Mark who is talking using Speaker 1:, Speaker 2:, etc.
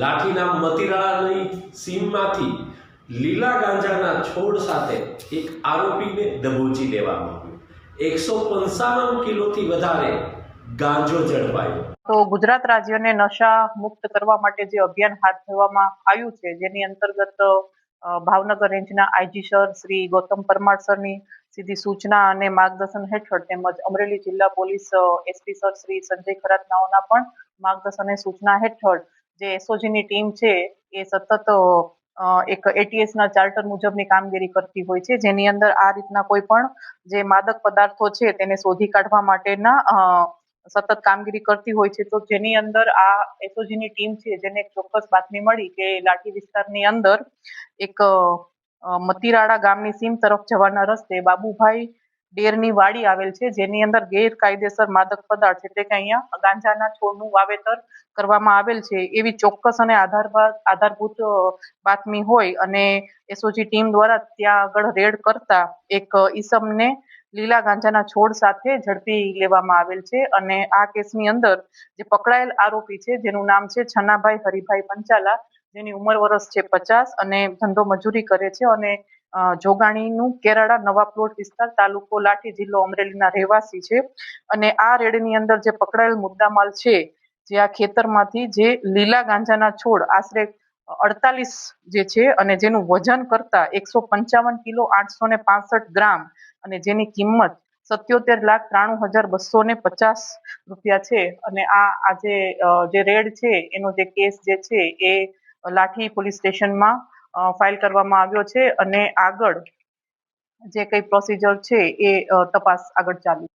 Speaker 1: લાઠીના મતીરાળાની સીમમાંથી લીલા ગાંજાના છોડ સાથે એક આરોપીને દબોચી લેવામાં આવ્યો। 155 કિલોથી વધારે ગાંજો ઝડપાયો।
Speaker 2: તો ગુજરાત રાજ્યને નશા મુક્ત કરવા માટે જે અભિયાન હાથ ધરવામાં આવ્યું છે, જેની અંતર્ગત ભાવનગર રેન્જના આઈજી સર શ્રી ગૌતમ પરમાર સરની સીધી સૂચના અને માર્ગદર્શન હેઠળ તેમજ અમરેલી જિલ્લા police SP sir Shri Sanjay ખરાતનાઓના પણ માર્ગદર્શન અને સૂચના હેઠળ જે એસઓજીની ટીમ છે એ સતત એક એટીએસ ના ચાર્ટર મુજબની કામગીરી કરતી હોય છે, જેની અંદર આ રીતના કોઈ પણ જે માદક પદાર્થો છે તેને શોધી કાઢવા માટેના સતત કામગીરી કરતી હોય છે। તો જેની અંદર આ એસઓજીની ટીમ છે, જેને એક ચોક્કસ બાતમી મળી કે લાઠી વિસ્તારની અંદર એક મતીરાળા ગામની સીમ તરફ જવાના રસ્તે બાબુભાઈ ડેરની વાડી આવેલ છે, જેની અંદર ગેરકાયદેસર માદક પદાર્થ એટલે કે અહીંયા ગાંજાના છોડનું વાવેતર કરવામાં આવેલ છે એવી ચોક્કસ અને આધારભૂત બાતમી હોય અને એસઓજી ટીમ દ્વારા ત્યાં આગળ રેડ કરતા એક ઈસમને લીલા ગાંજાના છોડ સાથે ઝડપી લેવામાં આવેલ છે અને આ કેસની અંદર જે પકડાયેલ આરોપી છે, જેનું નામ છે છનાભાઈ હરિભાઈ પંચાલા, જેની ઉંમર વર્ષ છે 50 અને ધંધો મજૂરી કરે છે અને જોગાણીનું કેરાળા નવા પ્લોટ વિસ્તાર તાલુકો લાઠી જિલ્લો અમરેલીના રહેવાસી છે। અને આ રેડની અંદર જે પકડાયેલ મુદ્દામાલ છે, જે આ ખેતરમાંથી જે લીલા ગાંજાના છોડ આશરે 48 જે છે અને જેનું વજન કરતા 155 કિલો 865 ગ્રામ અને જેની કિંમત 77,93,250 રૂપિયા છે। અને આ આજે જે રેડ છે એનો જે કેસ જે છે એ લાઠી પોલીસ સ્ટેશનમાં ફાઇલ કરવામાં આવ્યો છે અને આગળ જે કઈ પ્રોસિજર છે એ તપાસ આગળ ચાલુ છે।